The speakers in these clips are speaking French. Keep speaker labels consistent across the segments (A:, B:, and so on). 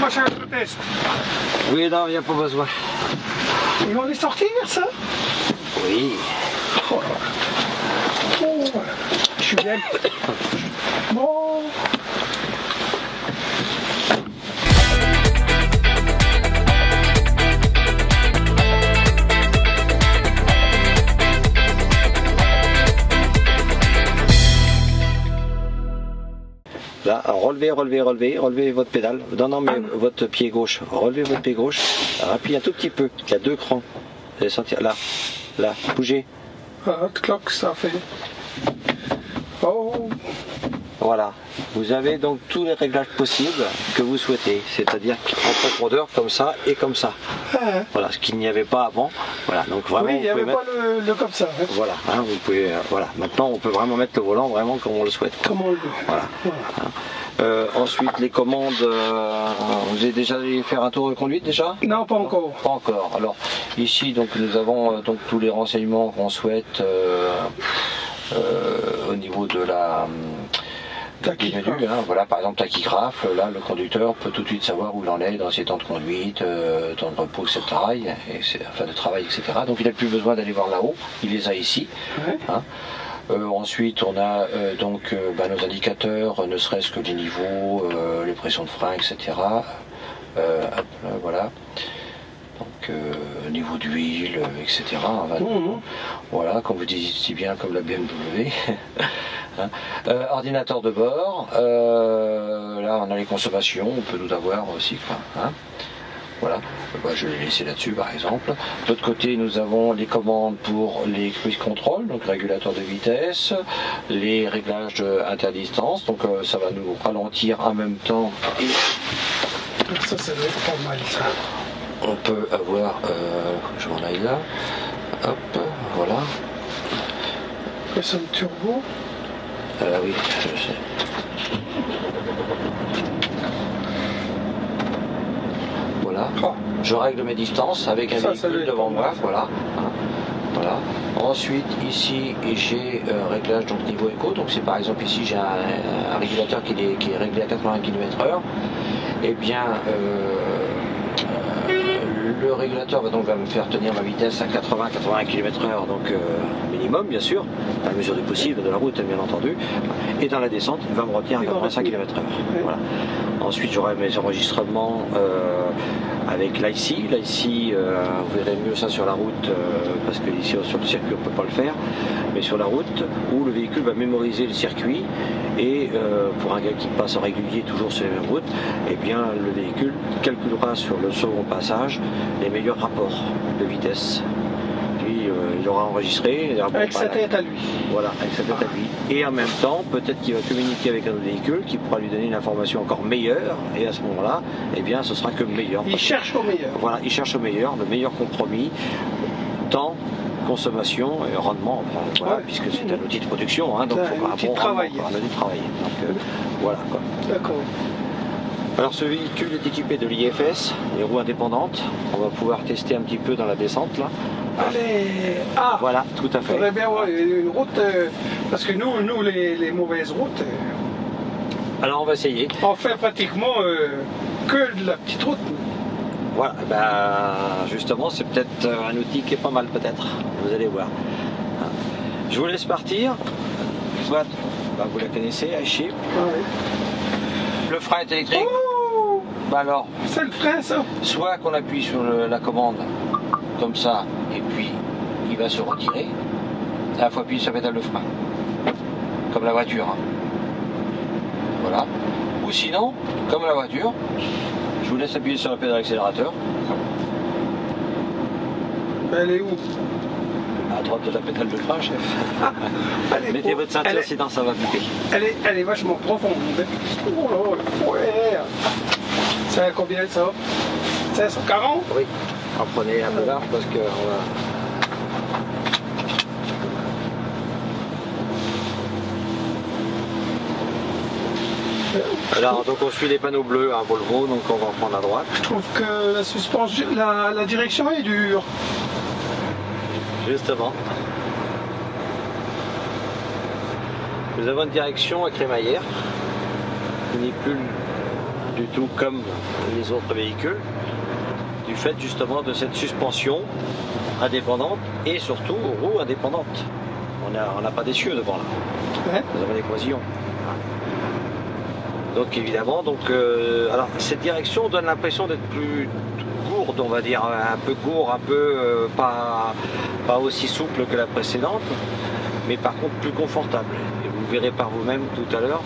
A: prochain test.
B: Oui, non, il n'y a pas besoin.
A: Ils vont les sortir, ça?
B: Oui.
A: Oh, je suis bien. Bon.
B: Là, relevez votre pédale. Non, mais votre pied gauche. Relevez votre pied gauche. Appuyez un tout petit peu. Il y a 2 crans. Vous allez sentir. Là, bougez.
A: Ah, cloque, ça fait. Oh.
B: Voilà. Vous avez donc tous les réglages possibles que vous souhaitez. C'est-à-dire en profondeur, comme ça et comme ça.
A: Ah.
B: Voilà, ce qu'il n'y avait pas avant. Voilà, donc vraiment.
A: Oui, il n'y avait pas le comme ça. Hein.
B: Voilà, hein, vous pouvez. Voilà. Maintenant, on peut vraiment mettre le volant vraiment comme on le souhaite.
A: Comme on le veut.
B: Voilà. Hein. Ensuite, les commandes. Vous avez déjà allé faire un tour de conduite déjà?
A: Non, pas encore.
B: Pas encore. Alors ici, donc nous avons donc tous les renseignements qu'on souhaite au niveau de la. Des menus, hein, voilà, par exemple tachygraphe, là le conducteur peut tout de suite savoir où il en est dans ses temps de conduite, temps de repos, etc. Enfin de travail, etc. Donc il n'a plus besoin d'aller voir là-haut, il les a ici. Ouais. Hein. Ensuite on a donc nos indicateurs, ne serait-ce que les niveaux, les pressions de frein, etc. Voilà. Donc niveau d'huile, etc. Voilà, comme vous dites si bien, comme la BMW. Hein. Ordinateur de bord, là on a les consommations, on peut nous avoir aussi. Hein. Voilà, je l'ai laissé là-dessus par exemple. De l'autre côté, nous avons les commandes pour les cruise control, donc régulateur de vitesse, les réglages interdistance, donc ça va nous ralentir en même temps. Et
A: ça doit être pas mal ça.
B: On peut avoir, je m'en aille là, hop, voilà.
A: Pression turbo.
B: Oui, je sais. Voilà. Oh. Je règle mes distances avec un véhicule devant moi. Voilà. Voilà. Ensuite, ici, j'ai réglage donc niveau éco. Donc, c'est par exemple ici, j'ai un régulateur qui est réglé à 80 km/h. Eh bien, le régulateur va me faire tenir ma vitesse à 80 km/h, donc minimum bien sûr, à la mesure du possible de la route bien entendu, et dans la descente il va me retenir à 85 km/h. Voilà. Ensuite j'aurai mes enregistrements avec l'IC. L'IC, vous verrez mieux ça sur la route, parce que ici sur le circuit on ne peut pas le faire, mais sur la route où le véhicule va mémoriser le circuit, et pour un gars qui passe en régulier toujours sur les mêmes routes, eh bien le véhicule calculera sur le second passage les meilleurs rapports de vitesse. Puis il aura enregistré.
A: Avec sa tête à lui.
B: Voilà, avec sa tête à lui. Et en même temps, peut-être qu'il va communiquer avec un autre véhicule qui pourra lui donner une information encore meilleure, et à ce moment-là, eh bien ce sera que meilleur.
A: Il cherche au meilleur.
B: Voilà, il cherche au meilleur, le meilleur compromis, temps, consommation et rendement, voilà, puisque c'est un outil de production, hein, donc il faut un outil de travail. Donc voilà quoi.
A: D'accord.
B: Alors ce véhicule est équipé de l'IFS, les roues indépendantes. On va pouvoir tester un petit peu dans la descente là.
A: Allez. Ah.
B: Voilà, tout à fait.
A: Il faudrait bien avoir une route, parce que nous les mauvaises routes.
B: Alors on va essayer.
A: On fait pratiquement que de la petite route.
B: Voilà, justement c'est peut-être un outil qui est pas mal peut-être, vous allez voir. Je vous laisse partir, soit vous la connaissez, iShip.
A: Oui.
B: Le frein est électrique.
A: Oh,
B: alors,
A: c'est le frein ça.
B: Soit qu'on appuie sur la commande comme ça, et puis il va se retirer. Il faut appuyer sur la pédale de frein, comme la voiture. Hein. Voilà. Ou sinon, comme la voiture, je vous laisse appuyer sur la pédale d'accélérateur.
A: Elle est où?
B: À droite de la pédale de frein, chef. Mettez votre ceinture, sinon ça va piquer.
A: Elle est vachement profonde. Oh là, ouais. C'est à combien ça? 540?
B: Oui. En prenez un peu large parce que on va... Alors, donc on suit les panneaux bleus à Volvo, donc on va prendre à droite.
A: Je trouve que la suspension, la direction est dure.
B: Justement. Nous avons une direction à crémaillère, qui n'est plus du tout comme les autres véhicules, du fait justement de cette suspension indépendante et surtout roues indépendantes. On n'a pas d'essieu devant là.
A: Ouais.
B: Nous avons des croisillons. Donc évidemment, alors cette direction donne l'impression d'être plus gourde, on va dire, un peu court, un peu pas aussi souple que la précédente, mais par contre plus confortable. Et vous verrez par vous-même tout à l'heure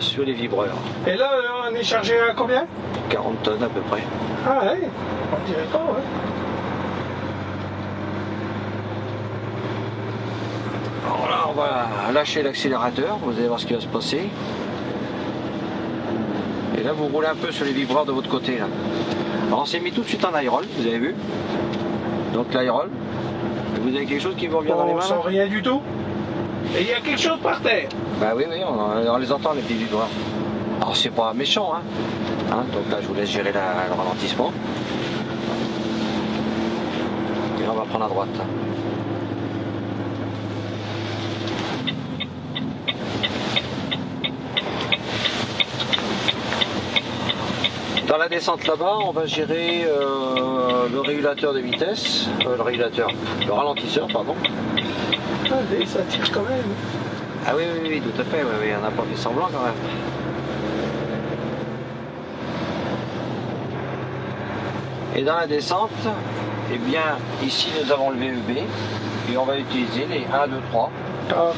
B: sur les vibreurs.
A: Et là, on est chargé à combien?
B: 40 tonnes à peu près.
A: Ah ouais, on dirait pas, ouais.
B: Alors là, on va lâcher l'accélérateur, vous allez voir ce qui va se passer. Et là, vous roulez un peu sur les vibreurs de votre côté. Là. Alors, on s'est mis tout de suite en high roll, vous avez vu. Donc, l'high roll. Vous avez quelque chose qui vous revient dans les mains?
A: On sent rien du tout. Et il y a quelque chose par terre.
B: Bah oui, on les entend, les petits vibreurs. Alors, c'est pas méchant, hein. Donc là, je vous laisse gérer le ralentissement. Et là, on va prendre à droite. Dans la descente là-bas, on va gérer le régulateur de vitesse, le ralentisseur, pardon.
A: Ah, ça tire quand même.
B: Ah oui, tout à fait, oui, on n'a pas fait semblant quand même. Et dans la descente, eh bien, ici nous avons le VEB et on va utiliser les 1, 2, 3.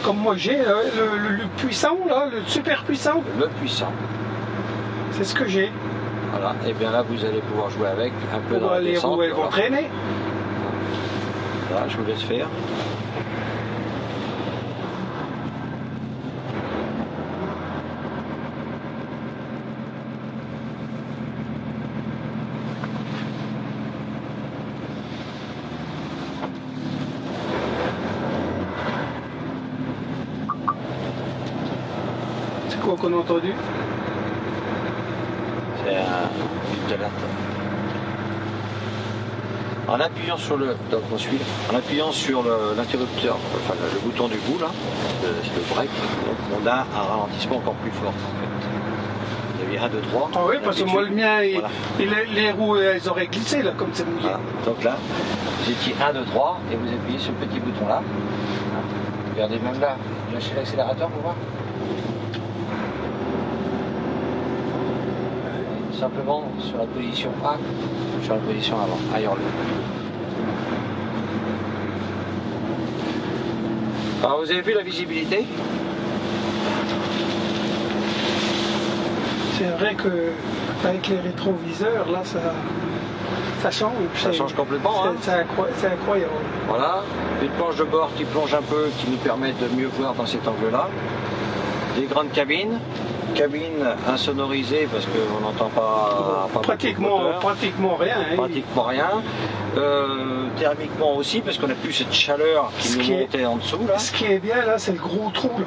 A: Comme moi j'ai le puissant, là, le super puissant.
B: Le puissant.
A: C'est ce que j'ai.
B: Voilà, et bien là vous allez pouvoir jouer avec un peu dans la descente.
A: Les roues elles vont traîner.
B: Voilà, je vous laisse faire.
A: C'est quoi qu'on a entendu?
B: C'est une alerte. En appuyant sur en appuyant sur l'interrupteur, enfin le bouton du bout là, c'est le break, donc on a un ralentissement encore plus fort en fait. Il y avait 1, 2, 3.
A: Ah oui, parce que moi le mien,
B: voilà.
A: les roues elles auraient glissé là, comme c'est mouillé.
B: Voilà. Donc là, vous étiez 1, 2, 3 et vous appuyez sur le petit bouton là. Regardez même là, lâchez l'accélérateur pour voir. Simplement sur la position A, sur la position avant, ailleurs le. Alors vous avez vu la visibilité?
A: C'est vrai que avec les rétroviseurs là ça change.
B: Ça change complètement.
A: C'est incroyable.
B: Voilà, une planche de bord qui plonge un peu, qui nous permet de mieux voir dans cet angle-là. Des grandes cabines insonorisées parce qu'on n'entend pas
A: pratiquement rien. Hein.
B: Pratiquement rien. Thermiquement aussi parce qu'on n'a plus cette chaleur qui nous montait en dessous là.
A: Ce qui est bien là, c'est le gros trou là.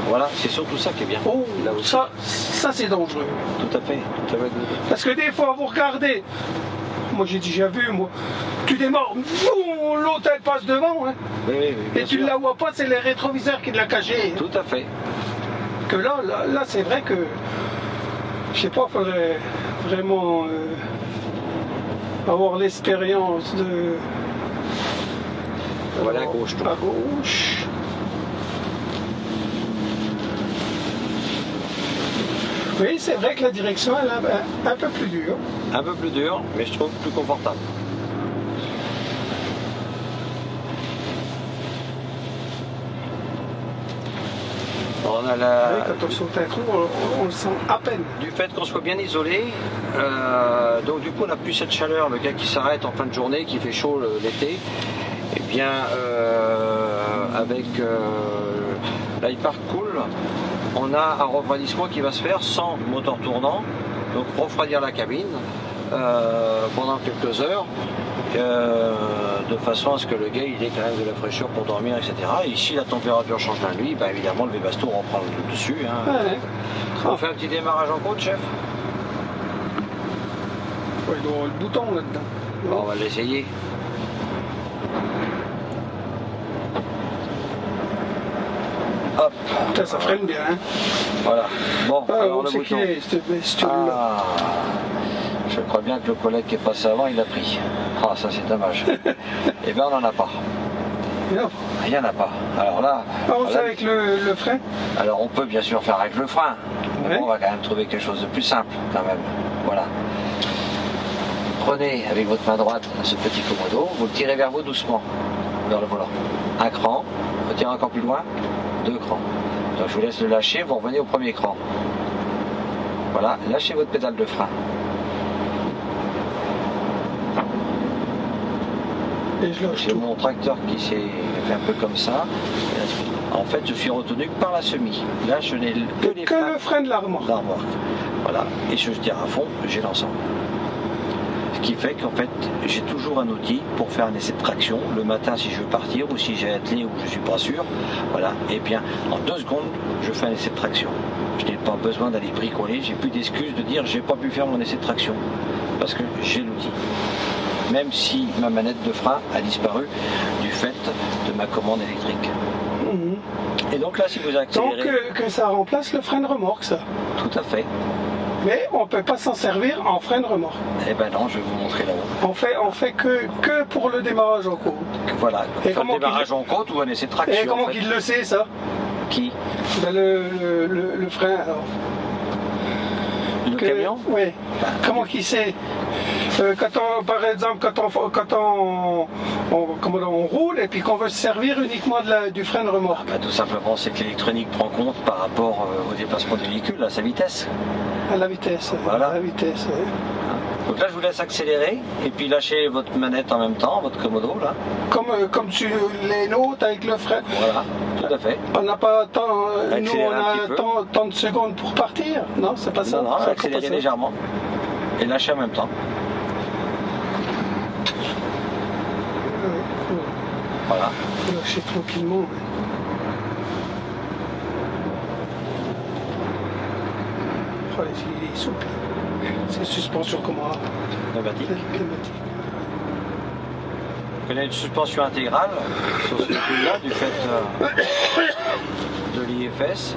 B: Voilà, c'est surtout ça qui est bien.
A: Oh,
B: là aussi.
A: Ça c'est dangereux.
B: Tout à fait.
A: Parce que des fois vous regardez, moi j'ai déjà vu, tu démarres, l'autre elle passe devant, hein.
B: Oui,
A: et tu ne la vois pas, c'est les rétroviseurs qui l'a caché.
B: Tout à fait.
A: Que là c'est vrai que, je sais pas, il faudrait vraiment avoir l'expérience de...
B: Voilà à gauche.
A: À gauche. Oui, c'est vrai que la direction elle est un peu plus dure.
B: Un peu plus dure, mais je trouve plus confortable. On a
A: oui, quand on saute un trou, on le sent à peine.
B: Du fait qu'on soit bien isolé, donc du coup on n'a plus cette chaleur, le gars qui s'arrête en fin de journée, qui fait chaud l'été, et bien avec l'I-Park Cool, on a un refroidissement qui va se faire sans moteur tournant, donc refroidir la cabine pendant quelques heures, de façon à ce que le gars il ait quand même de la fraîcheur pour dormir, etc. Et si la température change la nuit, bah, évidemment le Webasto reprend le dessus. Hein.
A: Ouais.
B: On fait un petit démarrage en côte, chef?
A: Ouais, il doit y avoir le bouton là-dedans.
B: Bon, on va l'essayer. Hop.
A: Ça freine bien. Hein.
B: Voilà. Bon, alors
A: on
B: le
A: sait
B: bouton.
A: qu'il est, cette bestiole-là.
B: Ah, je crois bien que le collègue qui est passé avant, il l'a pris. Ah, ça c'est dommage. Eh bien, on n'en a pas.
A: Non.
B: Il n'y en a pas. Alors là...
A: On fait avec le frein.
B: Alors on peut bien sûr faire avec le frein. Mais bon, on va quand même trouver quelque chose de plus simple, quand même. Voilà. Prenez avec votre main droite ce petit commodo, vous le tirez vers vous doucement, vers le volant. Un cran, retirez encore plus loin, 2 crans. Donc je vous laisse le lâcher, vous revenez au premier cran. Voilà, lâchez votre pédale de frein.
A: Et je lâche
B: J'ai
A: tout.
B: mon tracteur qui s'est fait un peu comme ça. En fait, je suis retenu par la semi. Là, je n'ai que les freins.
A: le frein de la remorque.
B: Voilà, et je tire à fond, j'ai l'ensemble. Ce qui fait qu'en fait, j'ai toujours un outil pour faire un essai de traction le matin si je veux partir ou si j'ai attelé ou je suis pas sûr. Voilà, et bien en 2 secondes, je fais un essai de traction. Je n'ai pas besoin d'aller bricoler, j'ai plus d'excuses de dire j'ai pas pu faire mon essai de traction parce que j'ai l'outil. Même si ma manette de frein a disparu du fait de ma commande électrique. Et donc là, si vous accélérez...
A: Donc que ça remplace le frein de remorque, ça.
B: Tout à fait.
A: Mais on ne peut pas s'en servir en frein de remorque.
B: Eh ben non, je vais vous montrer là-haut.
A: On fait que pour le démarrage en côte.
B: Voilà,
A: Et
B: faire
A: comment
B: le démarrage en côte ou un essai de traction.
A: Et comment
B: en fait.
A: qu'il le sait, ça?
B: Qui?
A: Ben, le frein, alors.
B: Le camion?
A: Oui.
B: Ben,
A: Comment qu'il sait? Par exemple, quand on roule et puis qu'on veut se servir uniquement du frein de remorque.
B: Ben, tout simplement, c'est que l'électronique prend compte par rapport au déplacement du véhicule, à sa vitesse.
A: À la vitesse.
B: Voilà.
A: À la vitesse, oui.
B: Donc là, je vous laisse accélérer et puis lâcher votre manette en même temps, votre commodo là.
A: Comme tu les notes avec le frein.
B: Voilà, tout à fait.
A: On n'a pas tant, nous
B: Accélérer
A: on
B: un
A: a
B: petit peu.
A: tant de secondes pour partir. Non, c'est pas ça.
B: Non,
A: C'est
B: accélérer
A: pas ça.
B: légèrement et lâcher en même temps. Voilà.
A: Lâcher tranquillement. Ouais. Oh, il est souple. C'est suspension comment?
B: Pneumatique.
A: Pneumatique.
B: On a une suspension intégrale sur ce véhicule-là du fait de l'IFS.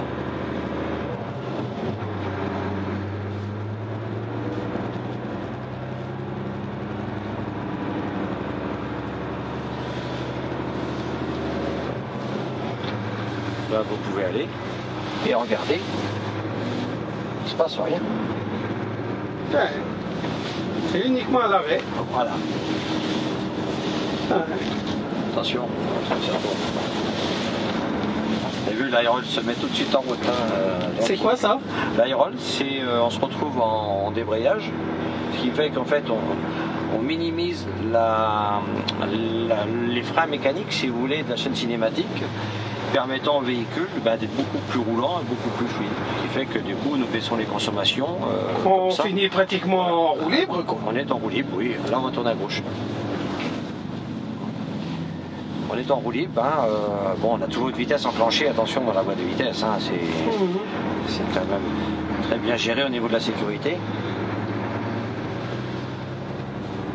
B: Là, vous pouvez aller et regarder. Il se passe rien.
A: Ouais. C'est uniquement à l'arrêt.
B: Voilà.
A: Ouais.
B: Attention. Vous avez vu, l'aérole se met tout de suite en route.
A: C'est quoi ça?
B: L'aérole, c'est on se retrouve en débrayage, ce qui fait qu'en fait on minimise les freins mécaniques, si vous voulez, de la chaîne cinématique, permettant au véhicule d'être beaucoup plus roulant et beaucoup plus fluide. Ce qui fait que du coup nous baissons les consommations.
A: On finit pratiquement en roue libre, quoi.
B: On est en roue libre, oui. Là on retourne à gauche. On est en roue libre, bon, on a toujours une vitesse enclenchée, attention dans la voie de vitesse, c'est quand même très bien géré au niveau de la sécurité.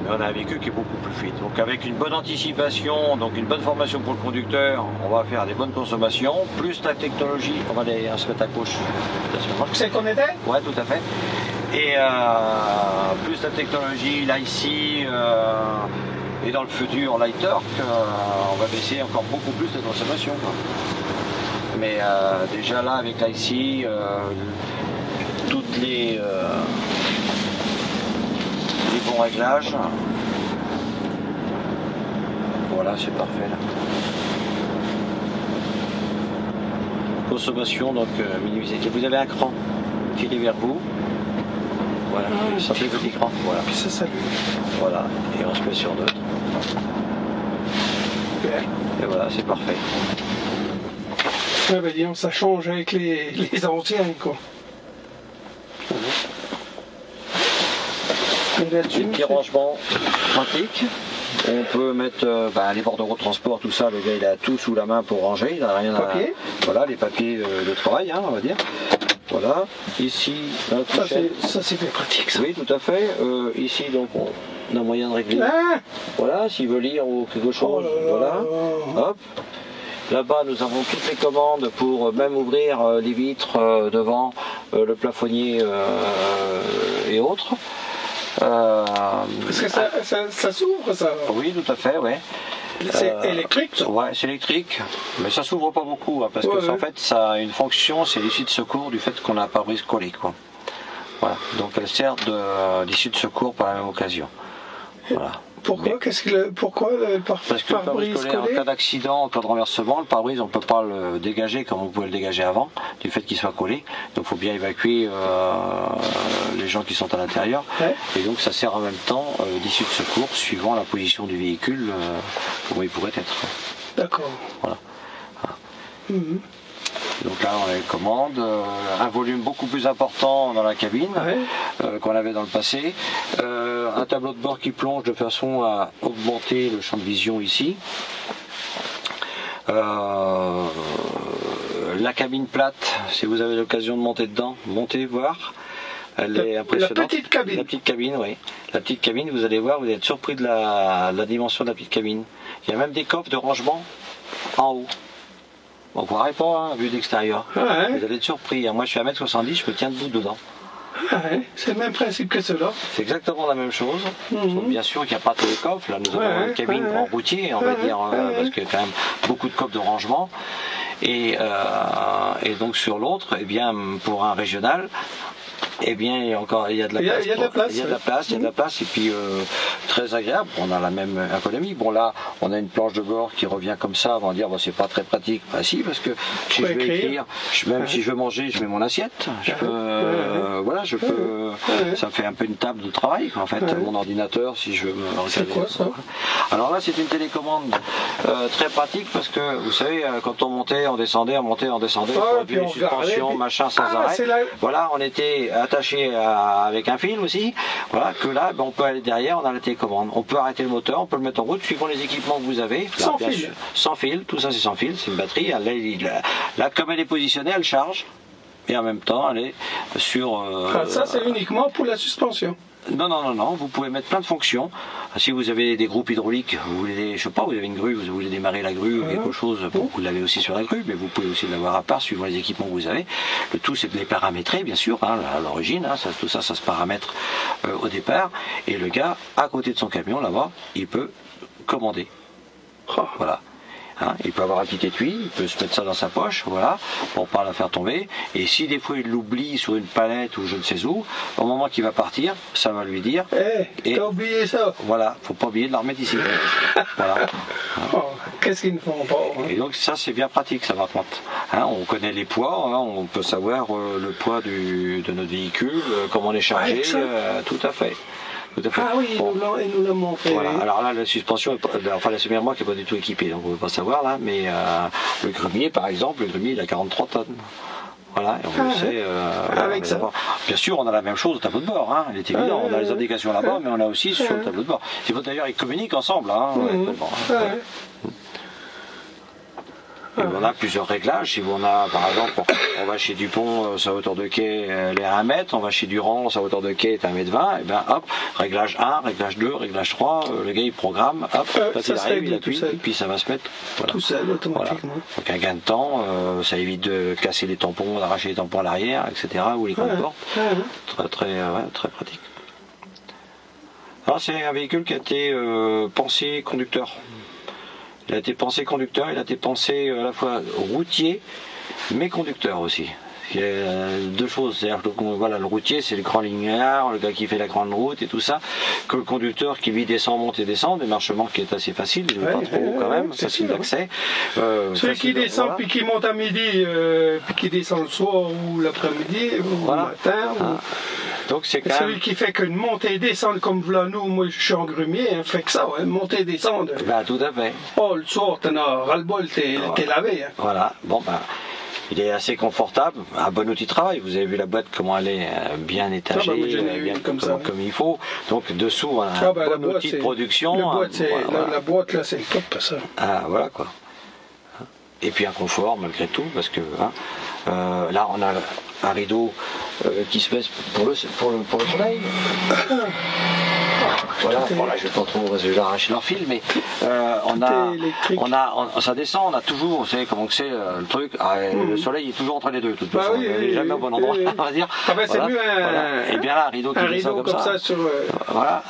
B: Mais on a un véhicule qui est beaucoup plus fluide. Donc avec une bonne anticipation, donc une bonne formation pour le conducteur, on va faire des bonnes consommations, plus la technologie, on va aller se mettre à gauche.
A: C'est qu'on était?
B: Ouais, tout à fait. Et plus la technologie, l'IC, et dans le futur, Lightorque, on va baisser encore beaucoup plus de consommation. Mais déjà là, avec l'IC, toutes les bons réglages, voilà, c'est parfait là. Consommation, donc minimisée. Vous avez un cran, tirez vers vous. Voilà, sortez votre écran. Voilà.
A: Puis ça s'allume.
B: Voilà, et on se met sur neutre. Et voilà, c'est parfait.
A: Ouais, ben disons, ça change avec les anciens, quoi.
B: Des petits rangements pratiques. On peut mettre les bordereaux de transport, tout ça, le gars il a tout sous la main pour ranger, il n'a rien à... Voilà, les papiers de travail, on va dire. Voilà, ici,
A: ça c'est bien pratique, ça.
B: Oui, tout à fait. Ici, donc, on a moyen de régler.
A: Ah,
B: voilà, s'il veut lire ou quelque chose, voilà. Hop. Là-bas, nous avons toutes les commandes pour même ouvrir les vitres devant le plafonnier et autres.
A: Parce que ça s'ouvre, ça?
B: Oui, tout à fait, oui.
A: C'est électrique, ça?
B: Ouais, c'est électrique, mais ça s'ouvre pas beaucoup, hein, parce que en fait, ça a une fonction, c'est l'issue de secours du fait qu'on a un pare-brise collé, quoi. Voilà, donc elle sert d'issue de secours par la même occasion. Voilà.
A: Pourquoi? Pourquoi le
B: Parce que le pare-brise collé, en cas d'accident, en cas de renversement, le pare-brise, on ne peut pas le dégager comme on pouvait le dégager avant, du fait qu'il soit collé. Donc il faut bien évacuer les gens qui sont à l'intérieur. Ouais. Et donc ça sert en même temps d'issue de secours, suivant la position du véhicule, comment il pourrait être.
A: D'accord.
B: Voilà. Donc là on a les commandes, un volume beaucoup plus important dans la cabine qu'on avait dans le passé, un tableau de bord qui plonge de façon à augmenter le champ de vision ici, la cabine plate, si vous avez l'occasion de monter dedans, montez voir. Elle est impressionnante.
A: La petite cabine.
B: La petite cabine, oui. La petite cabine, vous allez voir, vous allez être surpris de la dimension de la petite cabine. Il y a même des coffres de rangement en haut. On ne croirait pas, hein, vue d'extérieur. Vous allez être surpris. Moi, je suis à 1m70, je me tiens debout dedans.
A: C'est le même principe que cela.
B: C'est exactement la même chose. Bien sûr qu'il n'y a pas tous les coffres. Là, nous avons une cabine en routier, on va dire, parce qu'il y a quand même beaucoup de coffres de rangement. Et donc sur l'autre, eh bien, pour un régional, eh bien, il y a de la place. Il y a de la place, et puis très agréable. On a la même ergonomie. Bon, là, on a une planche de bord qui revient comme ça. On va dire, bon, c'est pas très pratique. Bah, si, parce que si je veux écrire, même si je veux manger, je mets mon assiette. Je peux, voilà, je peux. Ça fait un peu une table de travail, en fait. Mon ordinateur, si je veux me regarder.
A: C'est quoi ça?
B: Alors là, c'est une télécommande très pratique parce que, vous savez, quand on montait, on descendait, on montait, on descendait, on avait une suspension, machin, sans arrêt. Voilà, on était attaché avec un fil aussi, voilà, que là on peut aller derrière, on a la télécommande, on peut arrêter le moteur, on peut le mettre en route suivant les équipements que vous avez.
A: Sans fil.
B: Sans fil, tout ça c'est sans fil, c'est une batterie, là comme elle est positionnée, elle charge, et en même temps elle est sur...
A: ça c'est uniquement pour la suspension.
B: Non, vous pouvez mettre plein de fonctions. Si vous avez des groupes hydrauliques, vous voulez, je sais pas, vous avez une grue, vous voulez démarrer la grue ou quelque chose, vous l'avez aussi sur la grue, mais vous pouvez aussi l'avoir à part suivant les équipements que vous avez. Le tout c'est de les paramétrer, bien sûr, à l'origine, tout ça se paramètre au départ, et le gars, à côté de son camion, là-bas, il peut commander. Voilà. Il peut avoir un petit étui, il peut se mettre ça dans sa poche, voilà, pour pas la faire tomber. Et si des fois il l'oublie sur une palette ou je ne sais où, au moment qu'il va partir, ça va lui dire.
A: T'as oublié ça?
B: Voilà, faut pas oublier de la remettre ici. Voilà.
A: Qu'est-ce qu'ils ne font pas?
B: Et donc ça c'est bien pratique, ça par contre. On connaît les poids, on peut savoir le poids de notre véhicule, comment on est chargé, tout à fait.
A: Ah oui, il nous l'a montré.
B: Voilà. Alors là, la suspension, enfin la semi-remorque n'est pas du tout équipée, donc on ne peut pas savoir là, mais le grumier par exemple, il a 43 tonnes. Voilà, et on le sait.
A: Avec ça.
B: Bien sûr, on a la même chose au tableau de bord, il est évident, on a les indications là-bas, mais on a aussi sur le tableau de bord. D'ailleurs, ils communiquent ensemble. Et on a plusieurs réglages. Si on a, par exemple, on va chez Dupont, sa hauteur de quai elle est à 1 mètre, on va chez Durand, sa hauteur de quai est à 1,20 m, et bien hop, réglage 1, réglage 2, réglage 3, le gars il programme, hop, quand il arrive, il appuie, et puis ça va se mettre
A: tout seul automatiquement.
B: Voilà. Donc un gain de temps, ça évite de casser les tampons, d'arracher les tampons à l'arrière, etc., ou les comptes-portes. Très pratique. Alors c'est un véhicule qui a été pensé conducteur. Il a été pensé conducteur, il a été pensé à la fois routier, mais conducteur aussi. Il y a deux choses, c'est-à-dire que voilà, le routier c'est le grand linéaire, le gars qui fait la grande route et tout ça, que le conducteur qui lui descend, monte et descend, démarchement qui est assez facile, il n'est pas trop haut quand même, facile d'accès.
A: Celui qui descend puis qui monte à midi, puis qui descend le soir ou l'après-midi ou le matin.
B: Donc c'est quand
A: celui qui fait qu'une montée et descendre comme là nous, moi je suis en grumier, fait que ça, montée et descendre.
B: Tout à fait.
A: Oh, le soir, t'en as ras-le-bol, t'es lavé.
B: Voilà, il est assez confortable, un bon outil de travail. Vous avez vu la boîte, comment elle est bien étagée, bien comme il faut. Donc dessous, on a un bon outil de production.
A: La boîte là, c'est le top, ça.
B: Voilà quoi. Et puis un confort malgré tout, parce que là on a un rideau qui se baisse pour le soleil. Voilà, bon, là, je vais pas trop, parce que je vais arracher leur fil, mais ça descend, on a toujours, vous savez comment que c'est le truc, le soleil est toujours entre les deux, de toute façon, il n'est jamais au bon endroit, on va dire.
A: Ah ben c'est
B: voilà,
A: mieux
B: et bien là, un rideau qui descend comme ça sur... Voilà.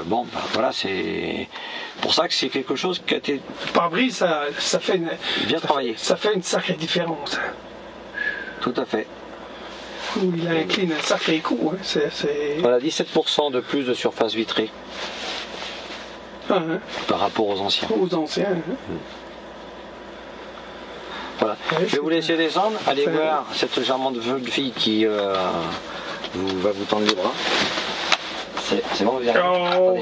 B: Bon, ben, voilà, c'est pour ça que c'est quelque chose qui a été...
A: Pare-brise, ça fait une...
B: Bien travaillé.
A: Ça fait une sacrée différence.
B: Tout à fait.
A: Il incline un sacré coup. Hein.
B: Voilà, 17% de plus de surface vitrée par rapport aux anciens.
A: Aux anciens.
B: Voilà. Je vais vous laisser descendre, allez voir cette charmante jeune fille qui va vous tendre les bras. C'est bon, vous allez.
A: Oh.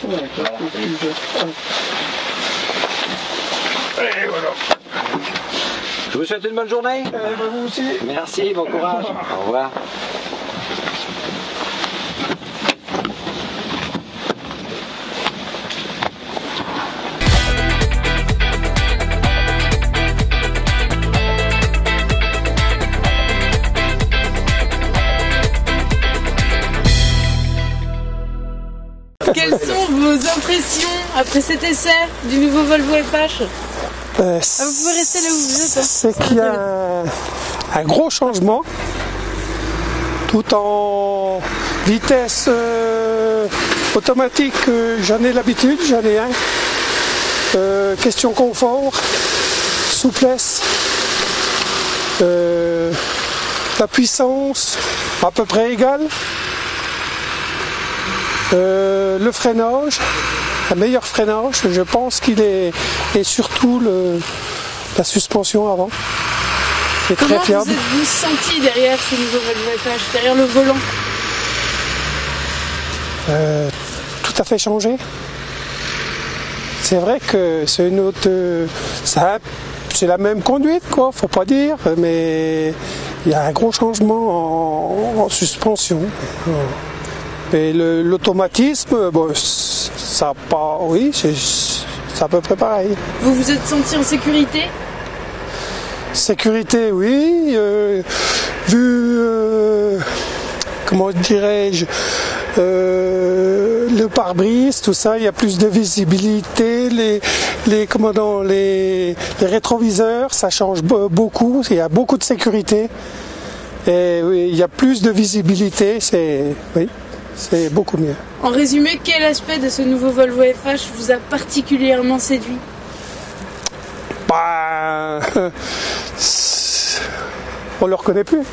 B: Voilà.
A: Et voilà.
B: Je vous souhaite une bonne journée.
A: Vous aussi.
B: Merci, bon courage. Au revoir.
C: Quelles sont vos impressions après cet essai du nouveau Volvo FH? Vous pouvez rester là où vous êtes.
A: C'est qu'il y a un gros changement, tout en vitesse automatique, j'en ai l'habitude, j'en ai un. Question confort, souplesse, la puissance à peu près égale. Le freinage, un meilleur freinage, je pense qu'il est, et surtout la suspension avant, est très fiable.
C: Comment vous êtes-vous senti derrière ce nouveau Volvo FH, derrière le volant?
A: Tout à fait changé. C'est vrai que c'est une autre, c'est la même conduite, quoi, faut pas dire, mais il y a un gros changement en suspension. Et l'automatisme, bon, ça pas, oui, c'est à peu près pareil.
C: Vous vous êtes senti en sécurité?
A: Sécurité, oui. Vu, comment dirais-je, le pare-brise, tout ça, il y a plus de visibilité. Les rétroviseurs, ça change beaucoup. Il y a beaucoup de sécurité. Et oui, il y a plus de visibilité. C'est beaucoup mieux.
C: En résumé, quel aspect de ce nouveau Volvo FH vous a particulièrement séduit?
A: On ne le reconnaît plus.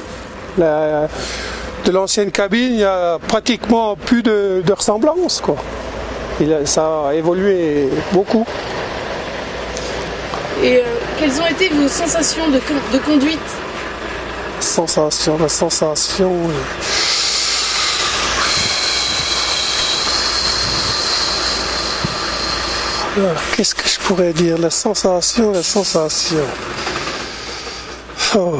A: De l'ancienne cabine, il n'y a pratiquement plus de ressemblance, quoi. Ça a évolué beaucoup.
C: Et quelles ont été vos sensations de conduite?
A: La sensation... Qu'est-ce que je pourrais dire? La sensation. Oh.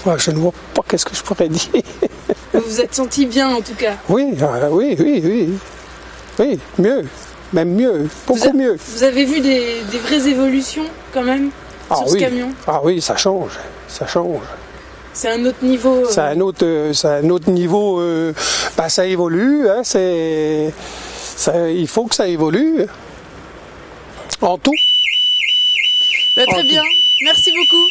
A: Ouais, je ne vois pas qu'est-ce que je pourrais dire.
C: Vous vous êtes senti bien en tout cas?
A: Oui, mieux, même mieux, beaucoup mieux.
C: Vous avez vu des vraies évolutions quand même sur ce camion?
A: Ah oui, ça change.
C: C'est un autre niveau.
A: C'est un autre niveau. Ça évolue. Hein, il faut que ça évolue. En tout.
C: Très bien. Merci beaucoup.